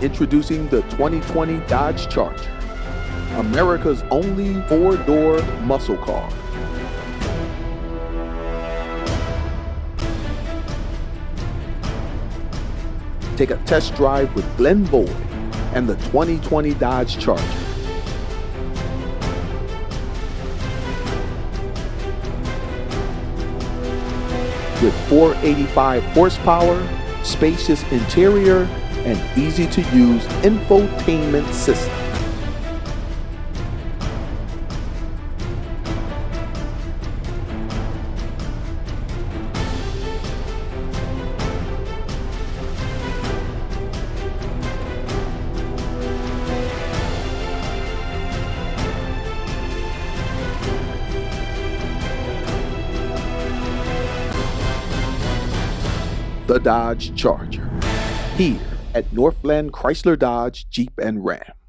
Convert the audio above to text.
Introducing the 2020 Dodge Charger, America's only four-door muscle car. Take a test drive with Glenn Boyd and the 2020 Dodge Charger. With 485 horsepower, spacious interior, and easy-to-use infotainment system. The Dodge Charger, here at Northland Chrysler Dodge Jeep and Ram.